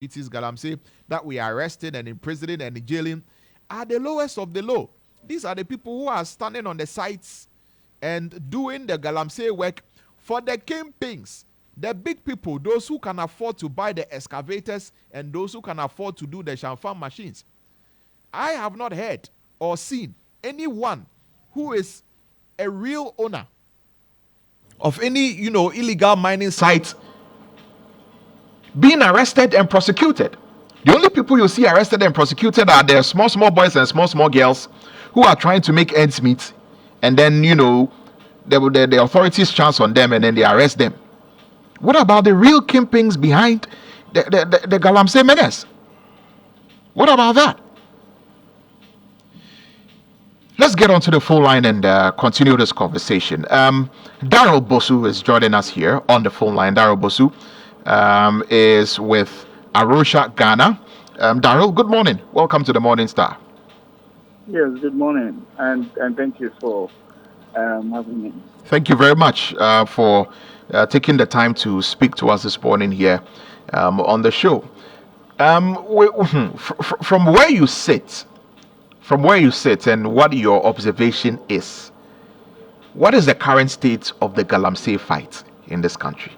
It is Galamsey that we are arresting and imprisoning and jailing are the lowest of the low. These are the people who are standing on the sites and doing the Galamsey work for the kingpins, the big people, those who can afford to buy the excavators and those who can afford to do the Shamfan machines. I have not heard or seen anyone who is a real owner of any, illegal mining site being arrested and prosecuted. The only people you see arrested and prosecuted are the small boys and small girls who are trying to make ends meet, and then the authorities chance on them and then they arrest them. What about the real kingpins behind the Galamsey menace? What about that? Let's get onto the phone line and continue this conversation. Daryl Bosu is joining us here on the phone line. Daryl Bosu is with Arusha, Ghana. Daryl, good morning. Welcome to the Morning Star. Yes, good morning, and thank you for having me. Thank you very much for taking the time to speak to us this morning here on the show. From where you sit, and what your observation is, what is the current state of the Galamsey fight in this country?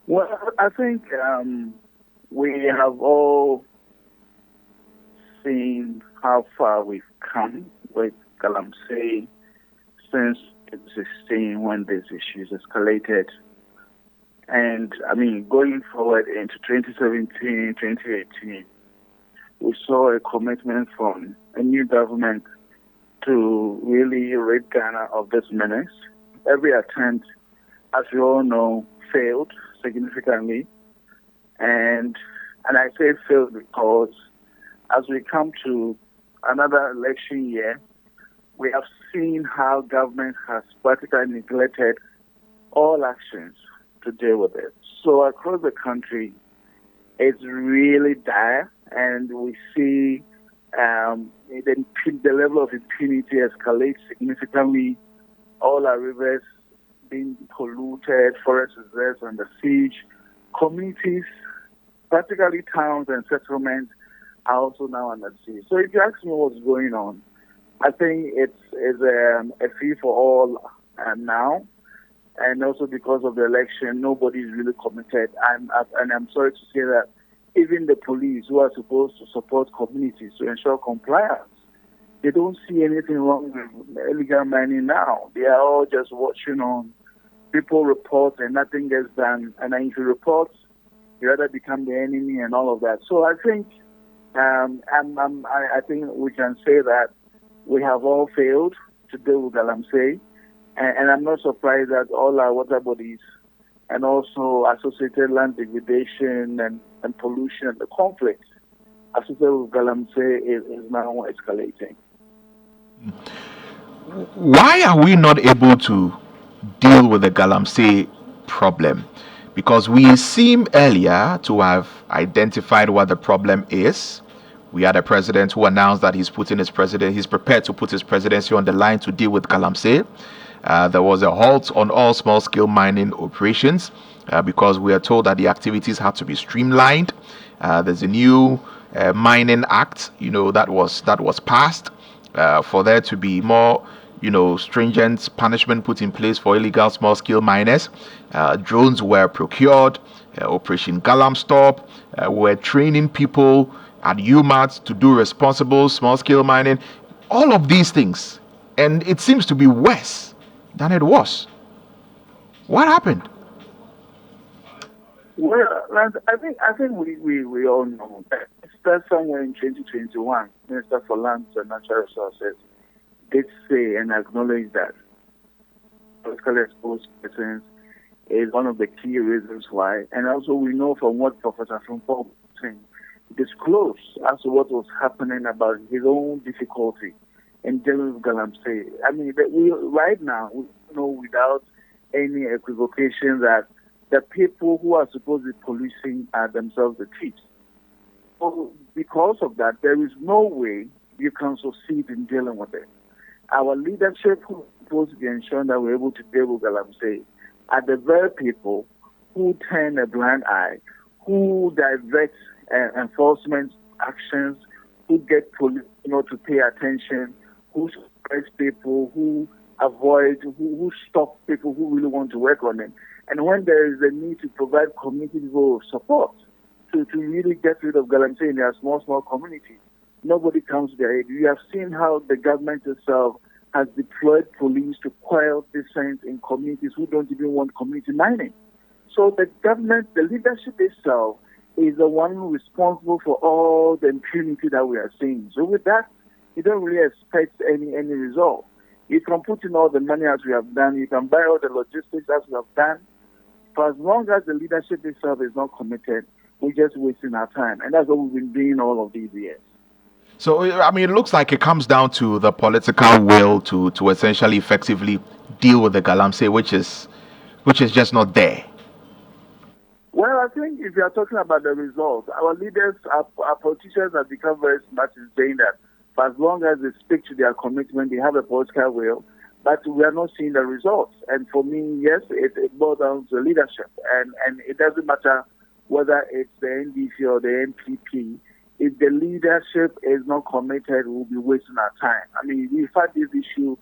Well, I think we have all seen how far we've come with Galamsey since 2016 when these issues escalated. And I mean, going forward into 2017, 2018, we saw a commitment from a new government to really rid Ghana of this menace. Every attempt, as we all know, failed significantly. And I say failed because as we come to another election year, we have seen how government has practically neglected all actions to deal with it. So across the country, it's really dire, and we see the level of impunity escalate significantly. All our rivers being polluted, forest reserves under siege, communities, practically towns and settlements, are also now under siege. So if you ask me what's going on, I think it's a free for all now, and also because of the election, nobody's really committed. And I'm sorry to say that even the police, who are supposed to support communities to ensure compliance, they don't see anything wrong with illegal mining now. They are all just watching on. People report and nothing gets done. And then if you report, you rather become the enemy and all of that. So I think I think we can say that we have all failed to deal with Galamsey. And I'm not surprised that all our water bodies and also associated land degradation and pollution and the conflict associated with Galamsey is now escalating. Why are we not able to deal with the Galamsey problem? Because we seem earlier to have identified what the problem is. We had a president who announced that he's prepared to put his presidency on the line to deal with Galamsey. There was a halt on all small-scale mining operations because we are told that the activities had to be streamlined. There's a new mining act, that was passed for there to be more, stringent punishment put in place for illegal small-scale miners. Drones were procured. Operation Galam Stop. We're training people at UMAT to do responsible small-scale mining. All of these things, and it seems to be worse than it was. What happened? Well, I think we all know that it started somewhere in 2021. Minister for Lands and Natural Resources did say and acknowledge that politically exposed persons is one of the key reasons why. And also we know from what Professor Papanko disclosed as to what was happening about his own difficulty in dealing with Galamsey. I mean, right now, we know without any equivocation that the people who are supposed to be policing are themselves the thieves. So because of that, there is no way you can succeed in dealing with it. Our leadership who is supposed to be ensuring that we're able to deal with Galamsey are the very people who who turn a blind eye, who divert enforcement actions, who get police, to pay attention, who suppress people, who avoid, who stop people who really want to work on it. And when there is a need to provide community level support to really get rid of galamsey in their small communities, nobody comes to their aid. We have seen how the government itself has deployed police to quell dissent in communities who don't even want community mining. So the government, the leadership itself, is the one responsible for all the impunity that we are seeing. So with that, you don't really expect any result. You can put in all the money as we have done, you can buy all the logistics as we have done, for as long as the leadership itself is not committed, we're just wasting our time. And that's what we've been doing all of these years. So, I mean, it looks like it comes down to the political will to essentially effectively deal with the galamsey, which is just not there. Well, I think if you are talking about the results, our leaders, our politicians have become very smart in saying that for as long as they stick to their commitment, they have a political will, but we are not seeing the results. And for me, yes, it boils down to leadership. And it doesn't matter whether it's the NDC or the NPP. If the leadership is not committed, we'll be wasting our time. I mean, we've had this issue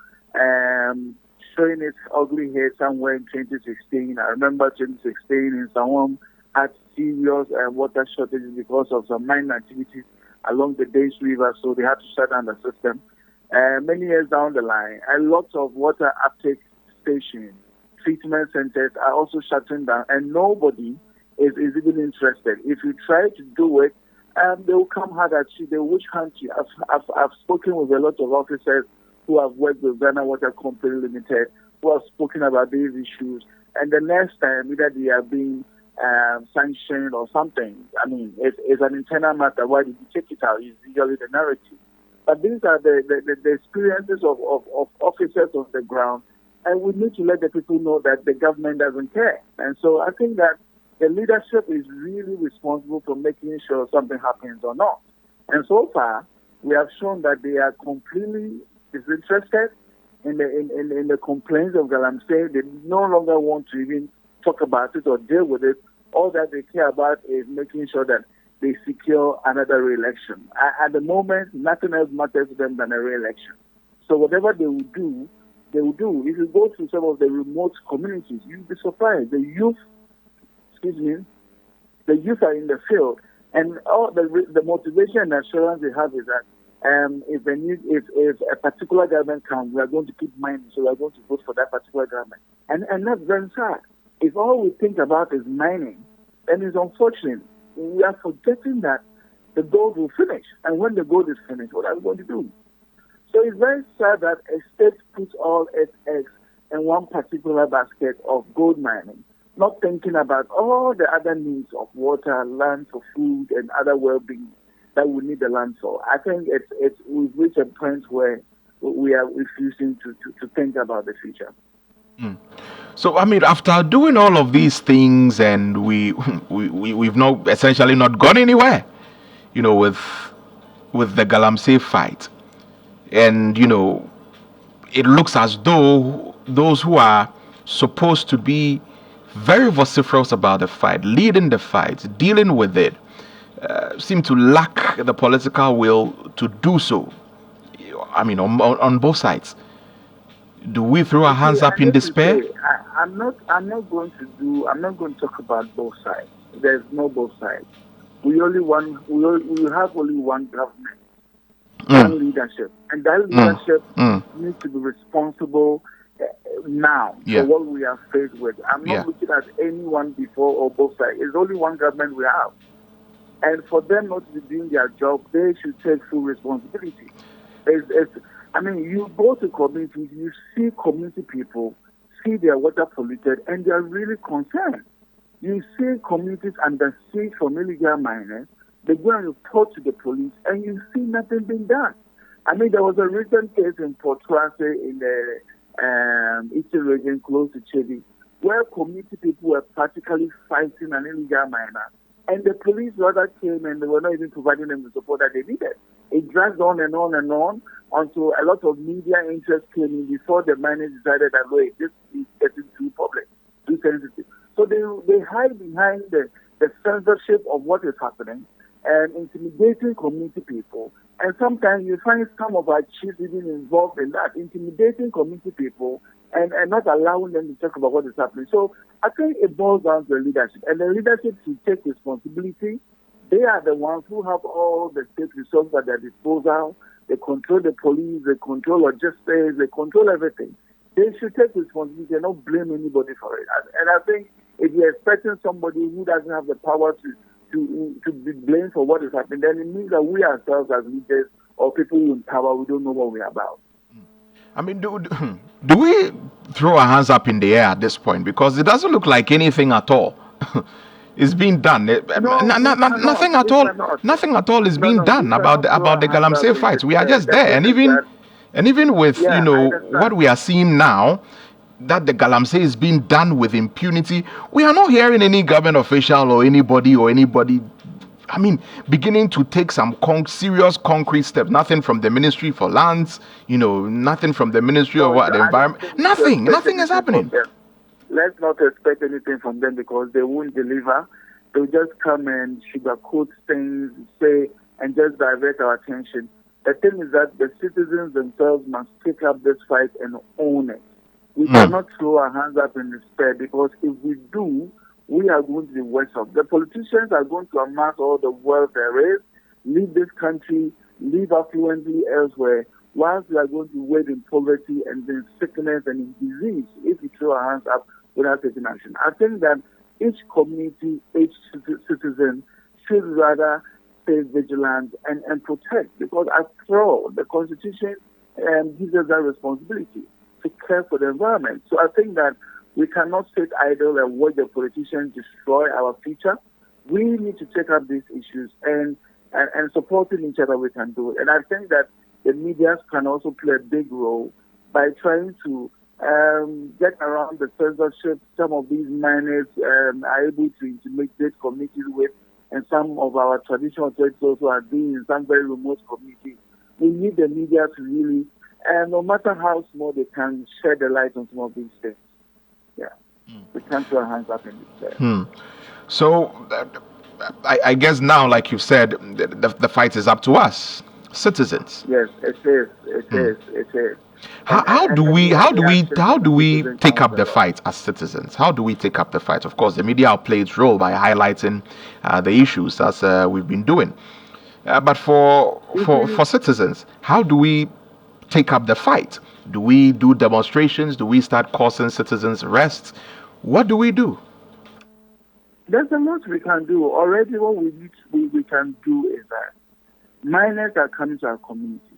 showing its ugly head somewhere in 2016. I remember 2016 in Sawam had serious water shortages because of some mining activities along the Dace River, so they had to shut down the system. Many years down the line, a lot of water uptake stations, treatment centers are also shutting down, and nobody is even interested. If you try to do it, they will come hard at you. They will witch hunt you. I've spoken with a lot of officers who have worked with Ghana Water Company Limited, who have spoken about these issues. And the next time, either they are being sanctioned or something, I mean, it's an internal matter. Why did you take it out? Is usually the narrative. But these are the experiences of officers on the ground. And we need to let the people know that the government doesn't care. And so I think that the leadership is really responsible for making sure something happens or not. And so far, we have shown that they are completely disinterested in the complaints of galamsey. They no longer want to even talk about it or deal with it. All that they care about is making sure that they secure another re-election. At the moment, nothing else matters to them than a re-election. So whatever they will do, they will do. If you go to some of the remote communities, you'll be surprised. The youth are in the field, and all the motivation and assurance they have is that if a particular government comes, we are going to keep mining, so we are going to vote for that particular government. And that's very sad. If all we think about is mining, then it's unfortunate. We are forgetting that the gold will finish, and when the gold is finished, what are we going to do? So it's very sad that a state puts all its eggs in one particular basket of gold mining, not thinking about all the other needs of water, land for food, and other well-being that we need the land for. I think we've reached a point where we are refusing to think about the future. So I mean, after doing all of these things, and we've not essentially not gone anywhere, with the galamsey fight, and it looks as though those who are supposed to be very vociferous about the fight, leading the fight, dealing with it, seem to lack the political will to do so. I mean, on both sides. Do we throw our hands up in despair? I'm not going to talk about both sides. There's no both sides. We have only one government, one leadership, and that leadership needs to be responsible now for what we are faced with. I'm not looking at anyone before or both sides. It's only one government we have. And for them not to be doing their job, they should take full responsibility. You go to communities, you see community people, see their water polluted, and they are really concerned. You see communities under siege from illegal miners, they go and report to the police, and you see nothing being done. I mean, there was a recent case in Port Tracy in the Eastern region close to Chile, where community people were practically fighting an illegal miner. And the police rather came and they were not even providing them the support that they needed. It dragged on and on and on until a lot of media interest came in before the miners decided that, wait, this is getting too public, too sensitive. So they hide behind the censorship of what is happening and intimidating community people. And sometimes you find some of our chiefs even involved in that, intimidating community people and not allowing them to talk about what is happening. So I think it boils down to the leadership. And the leadership should take responsibility. They are the ones who have all the state resources at their disposal. They control the police, they control logistics, they control everything. They should take responsibility and not blame anybody for it. And I think if you're expecting somebody who doesn't have the power to be blamed for what is happening, then it means that we ourselves as leaders or people in power, we don't know what we're about. I mean, do we throw our hands up in the air at this point? Because it doesn't look like anything at all is being done. No, Nothing at all. cannot. Nothing at all is No, being no, we done about cannot throw the our hands up Galamsey in fights. the We are air. just The there, thing is that, and even with yeah, I understand. what we are seeing now, that the Galamsey is being done with impunity. We are not hearing any government official or anybody. I mean, beginning to take some serious concrete steps. Nothing from the Ministry for Lands, nothing from the Ministry of No, the I don't Environment. think we should Nothing expect is anything from happening. them. Let's not expect anything from them because they won't deliver. They'll just come and sugarcoat things, say, and just divert our attention. The thing is that the citizens themselves must take up this fight and own it. We cannot throw our hands up in despair because if we do, we are going to be worse off. The politicians are going to amass all the wealth there is, leave this country, live affluently elsewhere, whilst we are going to wait in poverty and in sickness and in disease if we throw our hands up without taking action. I think that each community, each citizen should rather stay vigilant and protect because after all, the Constitution gives us that responsibility to care for the environment. So I think that we cannot sit idle and watch the politicians destroy our future. We need to take up these issues and supporting each other we can do it. And I think that the media can also play a big role by trying to get around the censorship some of these miners are able to intimidate communities with, and some of our traditional authorities also are doing in some very remote communities. We need the media to really, no matter how small, they can shed the light on some of these things. Yeah, we can't throw our hands up in this area. So, I guess now, like you said, the fight is up to us, citizens. Yes, it is. It is. How do we take up the fight? fight as citizens? How do we take up the fight? Of course, the media will play its role by highlighting the issues as we've been doing. But for citizens, how do we take up the fight? Do we do demonstrations? Do we start causing citizens arrests? What do we do? There's a lot we can do. Already what we can do is that miners are coming to our community.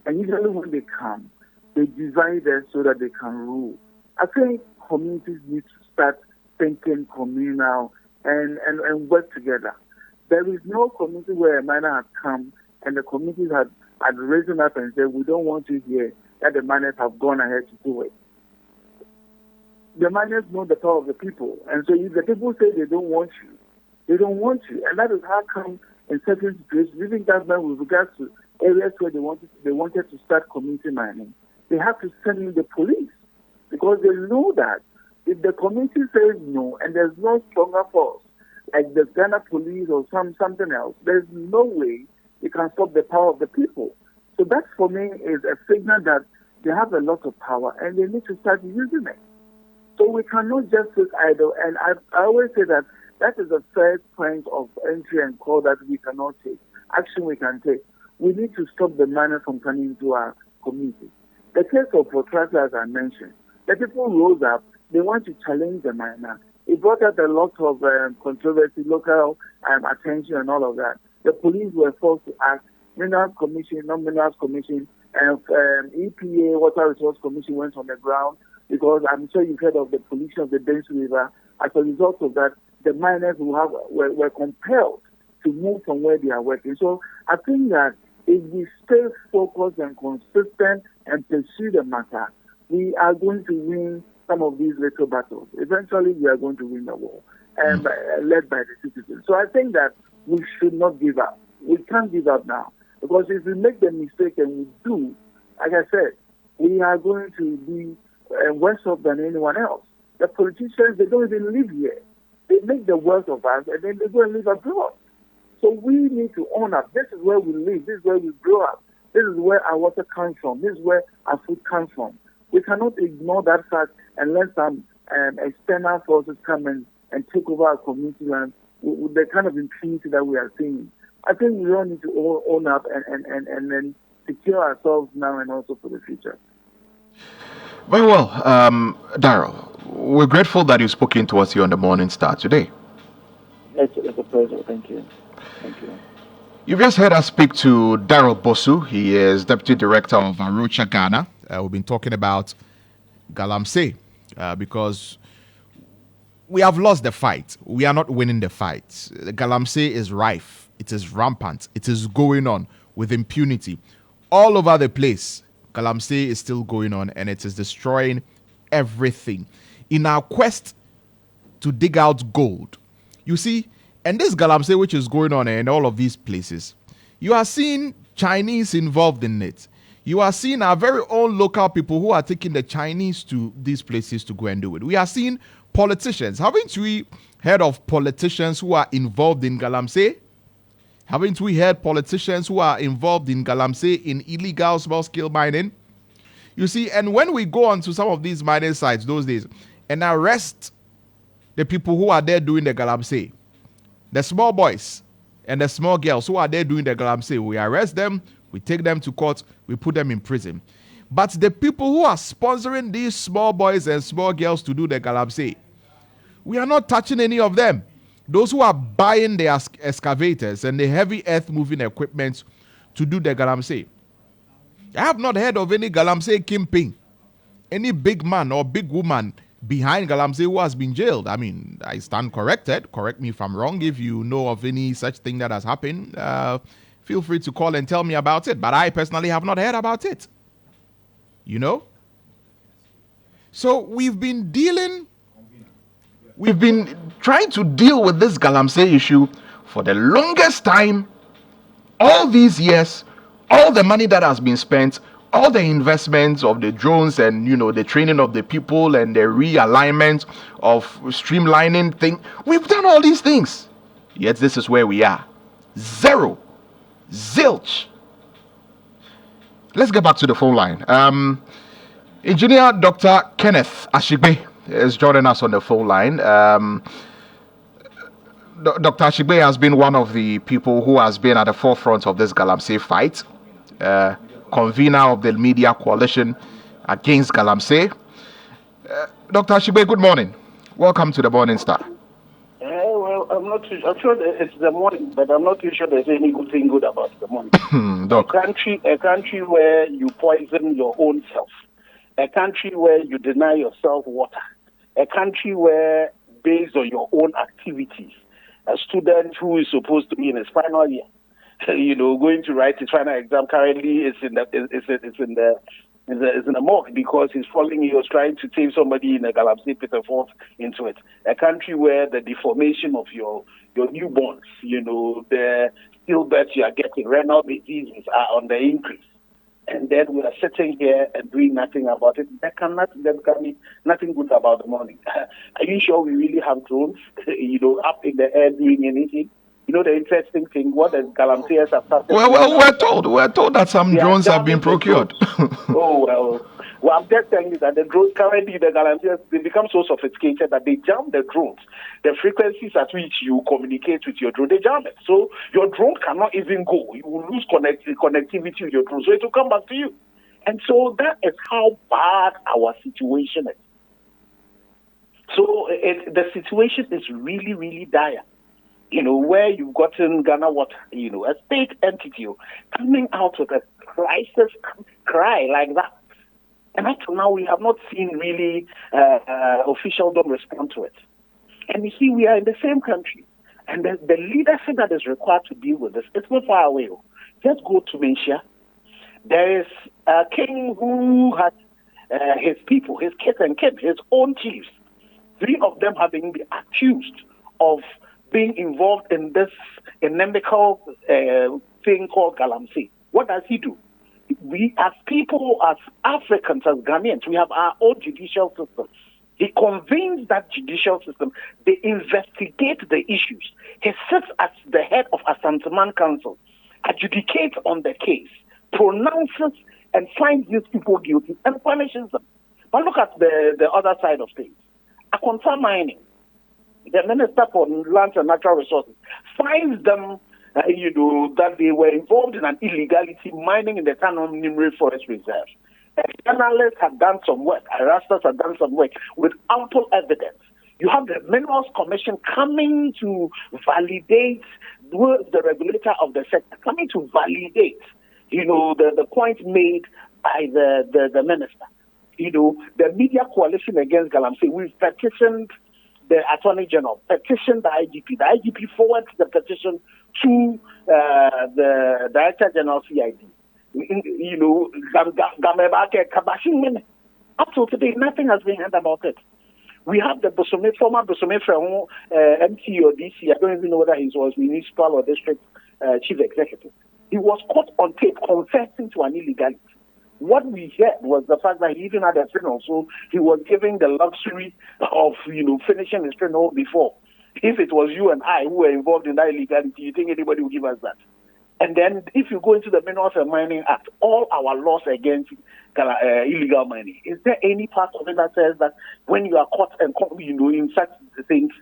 And usually when they come, they divide us so that they can rule. I think communities need to start thinking communal and work together. There is no community where a miner has come and the communities had risen up and said, we don't want to hear that the miners have gone ahead to do it. The miners know the power of the people. And so if the people say they don't want you, they don't want you. And that is how come in certain situations, even government with regards to areas where they wanted to start community mining, they have to send in the police because they know that if the community says no and there's no stronger force, like the Ghana police or something else, there's no way you can stop the power of the people. So that for me is a signal that they have a lot of power and they need to start using it. So we cannot just sit idle. And I always say that is the first point of entry and call that we cannot take. Action we can take. We need to stop the miners from coming into our community. The case of Protractor, as I mentioned, the people rose up, they want to challenge the miner. It brought out a lot of controversy, local attention and all of that. The police were forced to act. Minerals Commission, Non-Minerals Commission, and EPA, Water Resource Commission went on the ground because I'm sure you've heard of the pollution of the Bensu River. As a result of that, the miners were compelled to move from where they are working. So I think that if we stay focused and consistent and pursue the matter, we are going to win some of these little battles. Eventually, we are going to win the war, and led by the citizens. So I think that we should not give up. We can't give up now. Because if we make the mistake and we do, like I said, we are going to be worse off than anyone else. The politicians, they don't even live here. They make the wealth of us and then they go and live abroad. So we need to own up. This is where we live. This is where we grow up. This is where our water comes from. This is where our food comes from. We cannot ignore that fact and let some external forces come and take over our community land with the kind of impunity that we are seeing. I think we all need to own up and then secure ourselves now and also for the future. Very well, Daryl. We're grateful that you've spoken to us here on the Morning Star today. It's a pleasure. Thank you. Thank you. You've just heard us speak to Daryl Bosu. He is Deputy Director of Arocha, Ghana. We've been talking about Galamsey because we have lost the fight. We are not winning the fight. Galamsey is rife. It is rampant. It is going on with impunity. All over the place, Galamsey is still going on and it is destroying everything. In our quest to dig out gold, you see, and this Galamsey which is going on in all of these places, you are seeing Chinese involved in it. You are seeing our very own local people who are taking the Chinese to these places to go and do it. We are seeing politicians. Haven't we heard of politicians who are involved in Galamsey? Haven't we heard politicians who are involved in Galamsey in illegal small-scale mining? You see, and when we go onto some of these mining sites those days and arrest the people who are there doing the Galamsey, the small boys and the small girls who are there doing the Galamsey, we arrest them, we take them to court, we put them in prison. But the people who are sponsoring these small boys and small girls to do the Galamsey, we are not touching any of them. Those who are buying the excavators and the heavy earth moving equipment to do the Galamsey. I have not heard of any Galamsey kingpin, any big man or big woman behind Galamsey who has been jailed. I mean, I stand corrected. Correct me if I'm wrong. If you know of any such thing that has happened, feel free to call and tell me about it. But I personally have not heard about it. You know? So we've been trying to deal with this Galamsey issue for the longest time. All these years, all the money that has been spent, all the investments of the drones and, the training of the people and the realignment of streamlining things. We've done all these things. Yet this is where we are. Zero. Zilch. Let's get back to the phone line. Engineer Dr. Kenneth Ashigbe is joining us on the phone line. Dr. Ashigbe has been one of the people who has been at the forefront of this Galamsey fight. Convener of the media coalition against Galamsey. Dr. Ashigbe, good morning. Welcome to the Morning Star. Well, I'm sure it's the morning, but I'm not too sure there's any good thing good about the morning. A country where you poison your own self, a country where you deny yourself water, a country where, based on your own activities, a student who is supposed to be in his final year, going to write his final exam currently is in a morgue because he was trying to save somebody in a Galamsey pit and fall into it. A country where the deformation of your newborns, the stillbirths you are getting, renal diseases are on the increase. And then we are sitting here and doing nothing about it. There can be nothing good about the morning. Are you sure we really have drones, up in the air doing anything? The interesting thing, what the Galamseyers have started. Well, we're told that some drones have been procured. Well, I'm just telling you that the drones currently, the Galamseyers, they become so sophisticated that they jam the drones. The frequencies at which you communicate with your drone, they jam it. So your drone cannot even go. You will lose connectivity with your drone. So it will come back to you. And so that is how bad our situation is. So the situation is really, really dire. Where you've gotten Ghana Water, a state entity coming out with a crisis cry like that. And up to now, we have not seen really officialdom respond to it. And you see, we are in the same country. And the leadership that is required to deal with this, it's not far away. Just go to Malaysia. There is a king who has his people, his kids and kids, his own chiefs. 3 of them having been accused of being involved in this inimical thing called Galamsey. What does he do? We, as people, as Africans, as Ghanaians, we have our own judicial systems. He convenes that judicial system. They investigate the issues. He sits at the head of Assanteman Council, adjudicates on the case, pronounces and finds these people guilty and punishes them. But look at the other side of things. Akonta Mining, the Minister for Lands and Natural Resources, finds them, that they were involved in an illegality mining in the Tanom Nimri Forest Reserve. Journalists have done some work, Erastus have done some work with ample evidence. You have the Minerals Commission coming to validate, the regulator of the sector, coming to validate, the point made by the minister. The media coalition against Galamsey, we've petitioned the Attorney General, petitioned the IGP. The IGP forwards the petition to the Director General CID. Up to today, nothing has been heard about it. We have the former Bosome MT or DC, I don't even know whether he was municipal or district chief executive. He was caught on tape confessing to an illegality. What we heard was the fact that he even had a funeral, so he was given the luxury of, finishing his funeral before. If it was you and I who were involved in that illegality, you think anybody would give us that? And then if you go into the Minerals and Mining Act, all our laws against illegal mining, is there any part of it that says that when you are caught and in such things,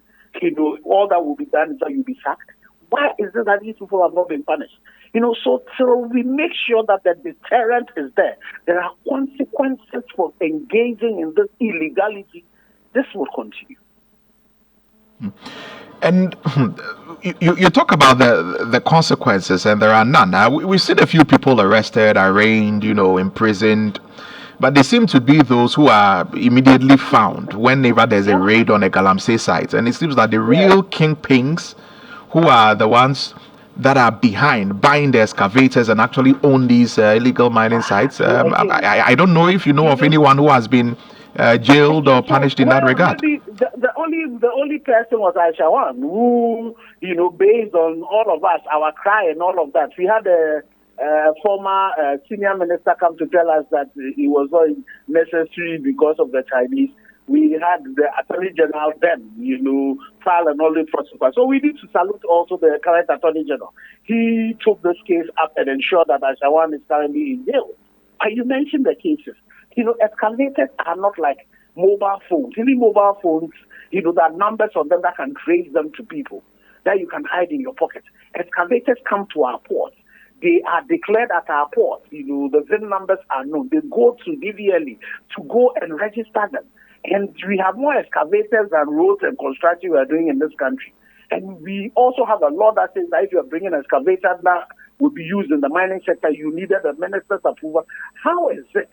all that will be done is that you'll be sacked? Why is it that these people have not been punished? So till we make sure that the deterrent is there are consequences for engaging in this illegality, this will continue. And you talk about the consequences, and there are none. We've seen a few people arrested, arraigned, imprisoned, but they seem to be those who are immediately found whenever there's a raid on a Galamsey site. And it seems that the real kingpins, who are the ones that are behind buying the excavators and actually own these illegal mining sites. I don't know if you know of anyone who has been jailed or punished in that regard. The only person was Aishawan, who, based on all of us, our cry and all of that, we had a former senior minister come to tell us that it was not necessary because of the Chinese. We had the Attorney General then, file an only prosecute. So we need to salute also the current Attorney General. He took this case up and ensured that Ashawan is currently in jail. And you mentioned the cases. Excavators are not like mobile phones. Even mobile phones, there are numbers on them that can trace them to people that you can hide in your pocket. Excavators come to our ports. They are declared at our ports. The VIN numbers are known. They go to DVLE to go and register them. And we have more excavators than roads and construction we are doing in this country. And we also have a law that says that if you are bringing an excavator that will be used in the mining sector, you needed the minister's approval. How is it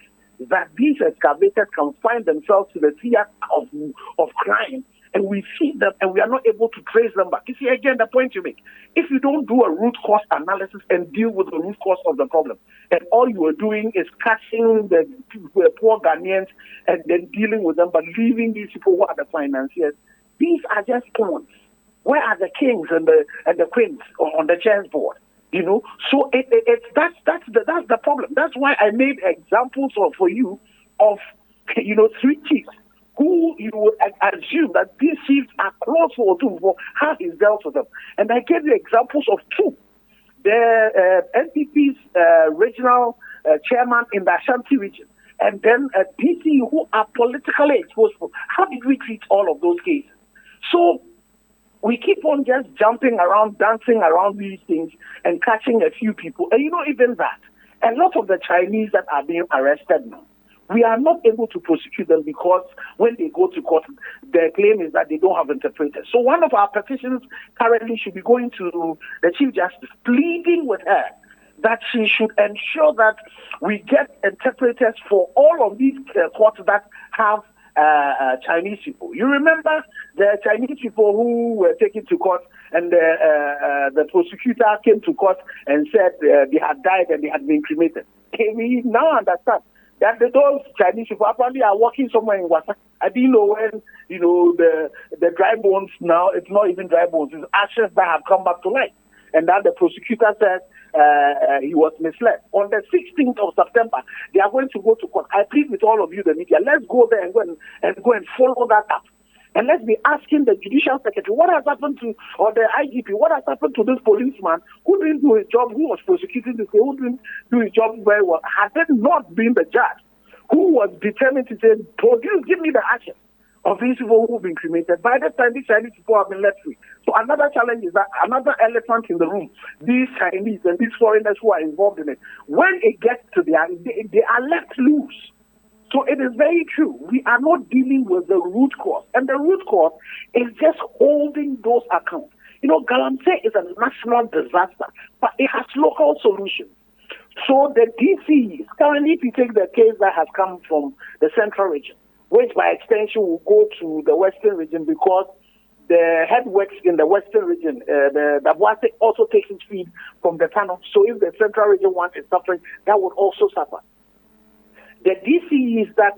that these excavators can find themselves to the theater of crime, and we see them and we are not able to trace them back? You see, again, the point you make, if you don't do a root cause analysis and deal with the root cause of the problem, and all you are doing is catching the poor Ghanaians and then dealing with them, but leaving these people who are the financiers, these are just pawns. Where are the kings and the queens on the chessboard? So that's the problem. That's why I made examples for you of 3 chiefs who you would assume that these chiefs are close for how he's dealt with them. And I gave you examples of 2. The NPP's regional chairman in the Ashanti region, and then a DC who are politically exposed. How did we treat all of those cases? So we keep on just jumping around, dancing around these things and catching a few people. And even that, a lot of the Chinese that are being arrested now, we are not able to prosecute them because when they go to court, their claim is that they don't have interpreters. So one of our petitions currently should be going to the Chief Justice, pleading with her that she should ensure that we get interpreters for all of these courts that have Chinese people. You remember the Chinese people who were taken to court, and the prosecutor came to court and said they had died and they had been cremated. We now understand that those Chinese people apparently are working somewhere in Wasa. I didn't know when, the dry bones now, it's not even dry bones, it's ashes that have come back to life. And that the prosecutor said he was misled. On the 16th of September, they are going to go to court. I plead with all of you, the media, let's go there and go and follow that up. And let's be asking the judicial secretary, what has happened to, or the IGP, what has happened to this policeman who didn't do his job, who was prosecuting this, who didn't do his job very well? Had it not been the judge who was determined to say, give me the action of these people who've been cremated, by that time these Chinese people have been let free. So another challenge is that another elephant in the room, these Chinese and these foreigners who are involved in it, when it gets to they are let loose. So it is very true. We are not dealing with the root cause. And the root cause is just holding those accounts. You know, Galamsey is a national disaster, but it has local solutions. So the DCs, currently if you take the case that has come from the central region, which by extension will go to the western region because the headworks in the western region, the Boise also takes its feed from the tunnel. So if the central region one is suffering, that would also suffer. The DC is that,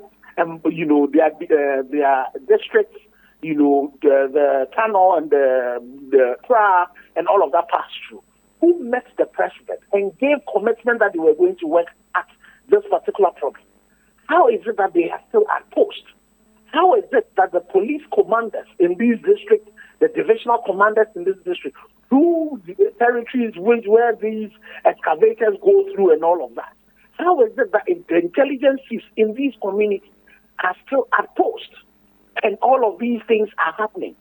their districts, the tunnel and the TRA and all of that passed through, who met the president and gave commitment that they were going to work at this particular problem. How is it that they are still at post? How is it that the police commanders in these districts, the divisional commanders in this district, through the territories where these excavators go through and all of that, how is it that the intelligences in these communities are still at post and all of these things are happening?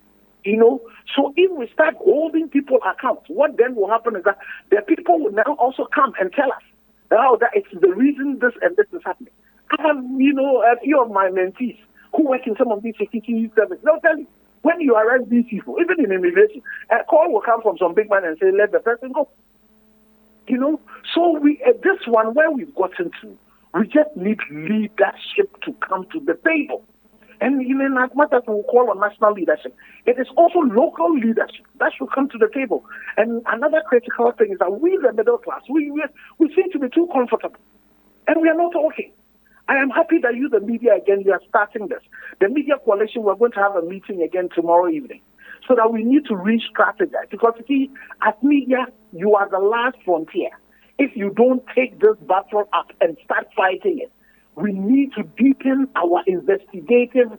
So if we start holding people account, what then will happen is that the people will now also come and tell us that it's the reason this and this is happening. I have, a few of my mentees who work in some of these security services. They'll tell you, when you arrest these people, even in immigration, a call will come from some big man and say, let the person go. So this one, where we've gotten to, we just need leadership to come to the table. And even as much as we call on national leadership, it is also local leadership that should come to the table. And another critical thing is that we, the middle class, we seem to be too comfortable. And we are not talking. I am happy that you, the media, again, you are starting this. The Media Coalition, we're going to have a meeting again tomorrow evening so that we need to re-strategize. Because, you see, as media, you are the last frontier. If you don't take this battle up and start fighting it, we need to deepen our investigative,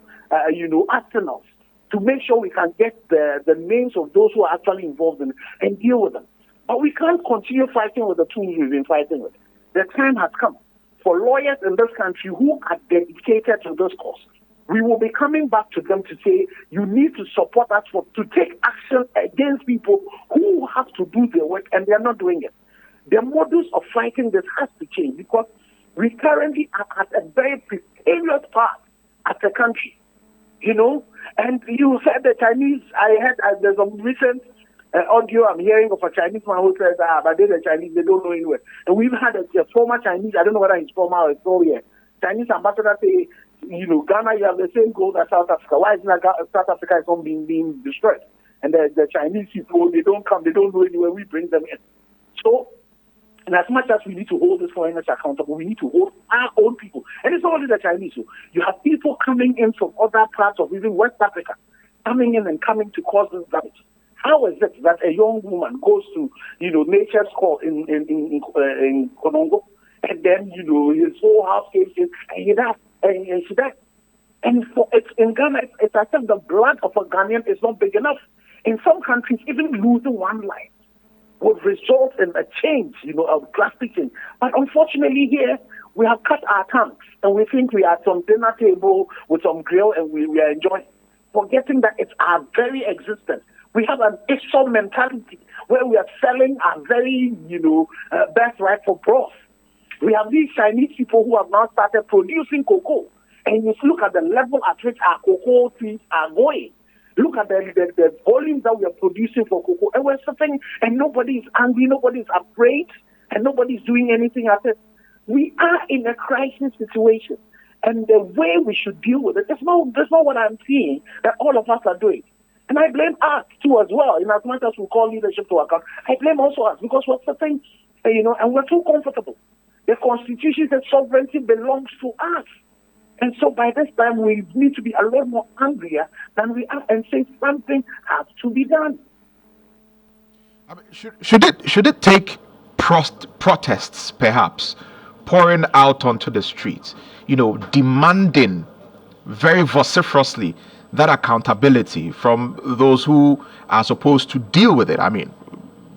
arsenals to make sure we can get the names of those who are actually involved in it and deal with them. But we can't continue fighting with the tools we've been fighting with. The time has come for lawyers in this country who are dedicated to this cause. We will be coming back to them to say, you need to support us to take action against people who have to do their work and they are not doing it. The modus of fighting this has to change because we currently are at a very precarious part as a country, And you said the Chinese, I heard there's a recent audio I'm hearing of a Chinese man who says, but they're the Chinese, they don't know anywhere. And we've had a former Chinese, I don't know whether he's former or still here, Chinese ambassador say, Ghana, you have the same goals as South Africa. Why is not South Africa is not being destroyed? And the Chinese people, they don't come, they don't know anywhere, we bring them in. So, and as much as we need to hold these foreigners accountable, we need to hold our own people. And it's not only the Chinese. So you have people coming in from other parts of even West Africa, coming in and coming to cause this damage. How is it that a young woman goes to, nature's call in Konongo, and then, his whole house came in, and she died. And it's in Ghana, it's as if the blood of a Ghanaian is not big enough. In some countries, even losing one life would result in a change, a drastic change. But unfortunately here, we have cut our tongues and we think we are at some dinner table with some grill and we are enjoying, forgetting that it's our very existence. We have an Esau mentality where we are selling our very, birthright for broth. We have these Chinese people who have now started producing cocoa. And you look at the level at which our cocoa trees are going. Look at the volumes that we are producing for cocoa. And we're sitting and nobody is angry, nobody is afraid, and nobody is doing anything at it. We are in a crisis situation. And the way we should deal with it, that's not what I'm seeing that all of us are doing. And I blame us too as well, in as much as we call leadership to account. I blame also us because we're sitting, and we're too comfortable. The Constitution says sovereignty belongs to us. And so by this time, we need to be a lot more angrier than we are and say something has to be done. Should it take protests, perhaps, pouring out onto the streets, demanding very vociferously that accountability from those who are supposed to deal with it. I mean,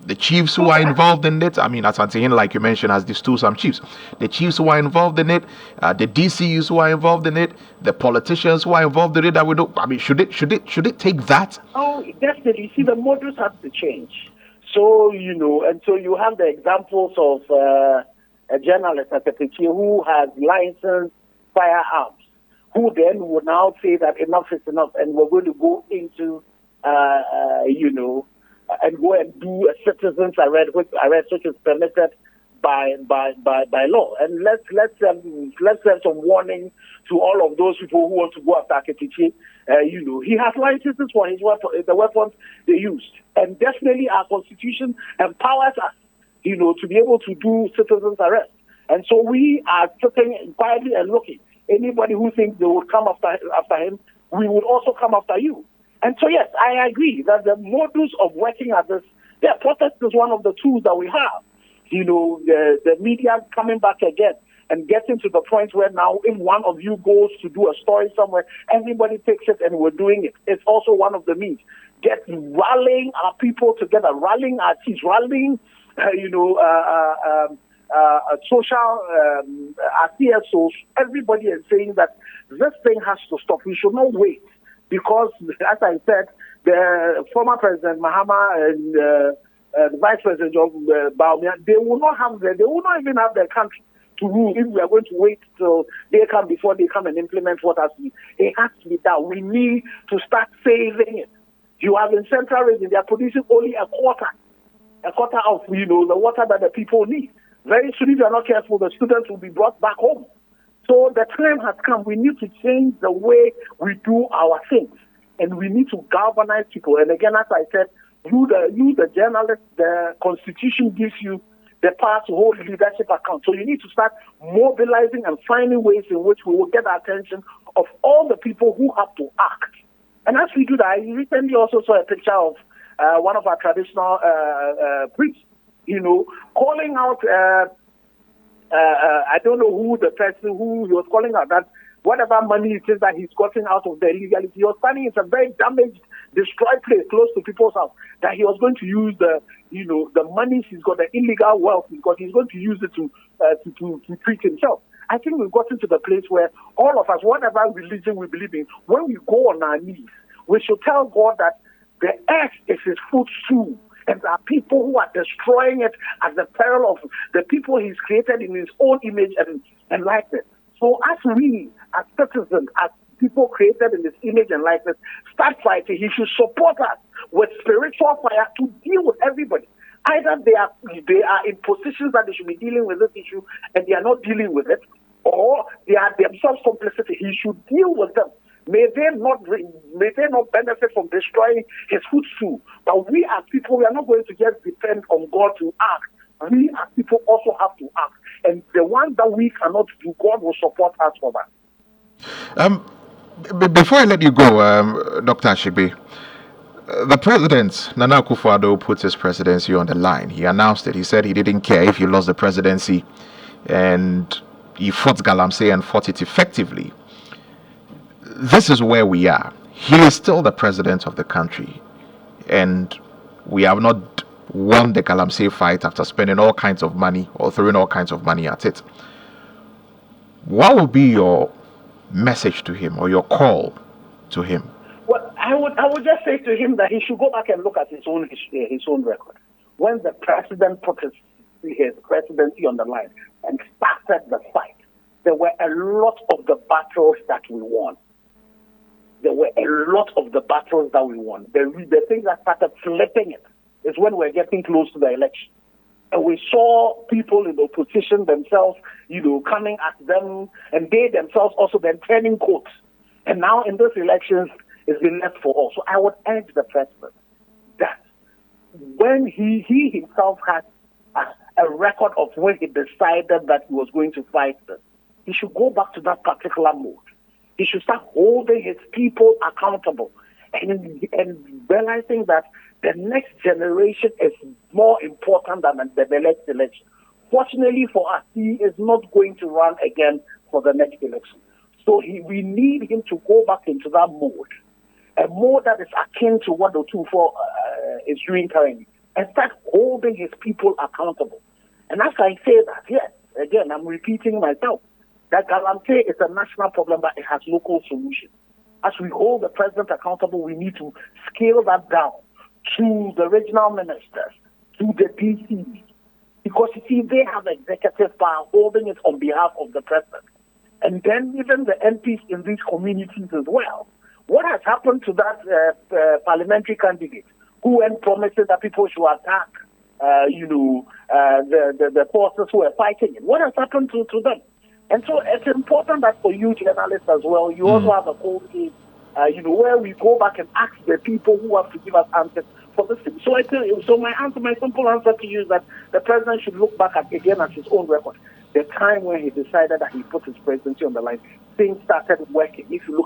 the chiefs who are involved in it, I mean, Asante, like you mentioned, has distilled some chiefs. The chiefs who are involved in it, the DCUs who are involved in it, the politicians who are involved in it. That we don't. I mean, should it take that? Oh, definitely. See, the models have to change. So and so you have the examples of a journalist at the PK who has licensed firearms, who then would now say that enough is enough, and we're going to go into and go and do a citizen's arrest, which is permitted by law. And let's send some warning to all of those people who want to go after Aketiche. He has licenses for the weapons they used, and definitely our constitution empowers us, to be able to do citizens arrest. And so we are sitting quietly and looking. Anybody who thinks they will come after him, we would also come after you. And so, yes, I agree that the modus of working at this, protest is one of the tools that we have. The media coming back again and getting to the point where now if one of you goes to do a story somewhere, everybody takes it and we're doing it. It's also one of the means. Rallying our people together, rallying our teams, rallying, social, CSOs, everybody is saying that this thing has to stop. We should not wait. Because, as I said, the former President Mahama and the Vice President Baumia, they will not even have their country to rule if we are going to wait till they come before they come and implement what has to be. It has to be done. We need to start saving it. You have in Central Region, they are producing only a quarter of the water that the people need. Very soon, if you are not careful, the students will be brought back home. So the time has come. We need to change the way we do our things, and we need to galvanize people. And again, as I said, you the journalist, the Constitution gives you the power to hold leadership account. So you need to start mobilizing and finding ways in which we will get the attention of all the people who have to act. And as we do that, I recently also saw a picture of one of our traditional priests, calling out. I don't know who the person who he was calling out, that whatever money it is that he's gotten out of the illegality, he was standing in a very damaged, destroyed place close to people's house, that he was going to use the money he's got, the illegal wealth he's got, he's going to use it to treat himself. I think we've gotten to the place where all of us, whatever religion we believe in, when we go on our knees, we should tell God that the earth is his footstool. And there are people who are destroying it at the peril of the people he's created in his own image and likeness. So as we, as citizens, as people created in his image and likeness, start fighting, he should support us with spiritual fire to deal with everybody. Either they are in positions that they should be dealing with this issue and they are not dealing with it, or they are themselves complicit. He should deal with them. May they not benefit from destroying his footstool. But we as people, we are not going to just depend on God to act. We as people also have to act. And the one that we cannot do, God will support us for that. Before I let you go, Dr. Ashibi, the president, Nana Akufo-Addo, put his presidency on the line. He announced it. He said he didn't care if he lost the presidency, and he fought Galamsey and fought it effectively. This is where we are. He is still the president of the country, and we have not won the Galamsey fight after spending all kinds of money or throwing all kinds of money at it. What would be your message to him or your call to him? Well, I would just say to him that he should go back and look at his own record. When the president put his presidency on the line and started the fight, there were a lot of the battles that we won. The thing that started flipping it is when we're getting close to the election. And we saw people in the opposition themselves, coming at them, and they themselves also then turning coats. And now in those elections, it's been left for all. So I would urge the president that when he himself has a record of when he decided that he was going to fight this, he should go back to that particular mode. He should start holding his people accountable and realizing that The next generation is more important than the next election. Fortunately for us, he is not going to run again for the next election. So we need him to go back into that mode, a mode that is akin to what the 2-4 is doing currently, and start holding his people accountable. And as I say that, yes, again, I'm repeating myself, that Galamsey is a national problem, but it has local solutions. As we hold the president accountable, we need to scale that down to the regional ministers, to the DCs, because you see, they have executive power holding it on behalf of the president. And then even the MPs in these communities as well. What has happened to that parliamentary candidate who went promising that people should attack, the forces who are fighting it? What has happened to them? And so it's important that for you journalists as well, you also have a cold case, where we go back and ask the people who have to give us answers for this thing. So my simple answer to you is that the president should look back at his own record. The time when he decided that he put his presidency on the line, things started working. If you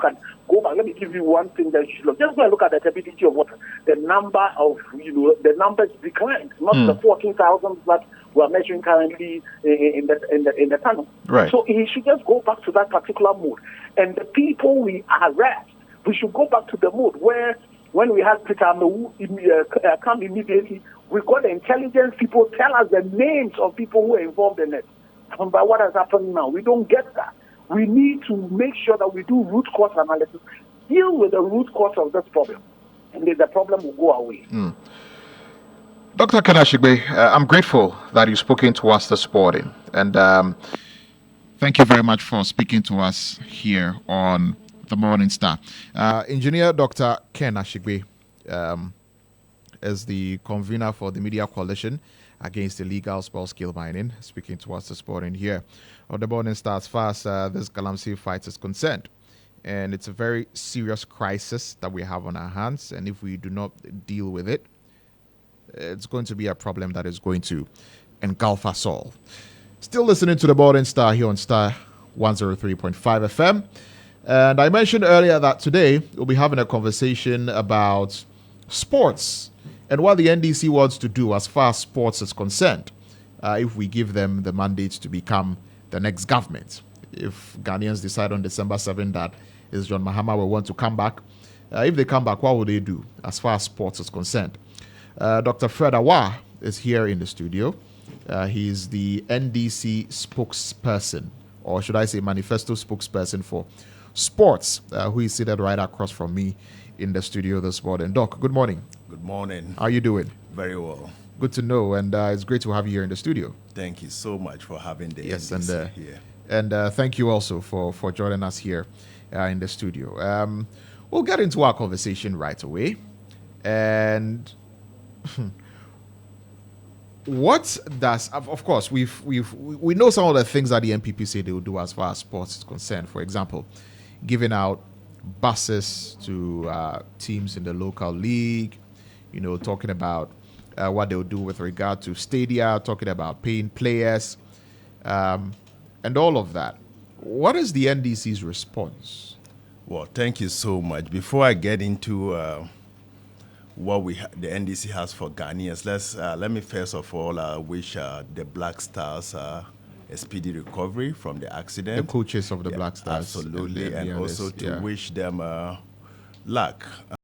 go back, let me give you one thing that you should look. Just go and look at the turbidity of water. The numbers declined, not the 14,000 that we're measuring currently in the tunnel. Right. So he should just go back to that particular mood. And the people we arrest, we should go back to the mood where when we had Peter Amewu come immediately, we got the intelligence people tell us the names of people who are involved in it. But what has happened now? We don't get that. We need to make sure that we do root cause analysis, deal with the root cause of this problem, and then the problem will go away. Dr. Kenashigbe, I'm grateful that you've spoken to us this morning, and thank you very much for speaking to us here on the Morning Star. Engineer Dr. Kenashigbe is the convener for the Media Coalition against illegal small-scale mining, speaking to us this morning here on the Morning Star as far as this Galamsey fight is concerned. And it's a very serious crisis that we have on our hands, and if we do not deal with it, it's going to be a problem that is going to engulf us all. Still listening to the Morning Star here on Star 103.5 FM. And I mentioned earlier that today we'll be having a conversation about sports and what the NDC wants to do as far as sports is concerned, if we give them the mandate to become the next government. If Ghanaians decide on December 7 that is John Mahama will want to come back, if they come back, what will they do as far as sports is concerned? Dr. Fred Awa is here in the studio. He's the NDC spokesperson, or should I say manifesto spokesperson for sports, who is seated right across from me in the studio this morning. Doc, good morning. Good morning. How are you doing? Very well. Good to know, and it's great to have you here in the studio. Thank you so much for having the yes, NDC here. And thank you also for joining us here in the studio. We'll get into our conversation right away. And what does, of course, we know some of the things that the MPP say they will do as far as sports is concerned. For example, giving out buses to teams in the local league, talking about what they'll do with regard to stadia, talking about paying players, and all of that. What is the NDC's response? Well, thank you so much. Before I get into what the NDC has for Ghanaians, let me first of all wish the Black Stars a speedy recovery from the accident. The coaches of the Black Stars. Absolutely, and also to wish them luck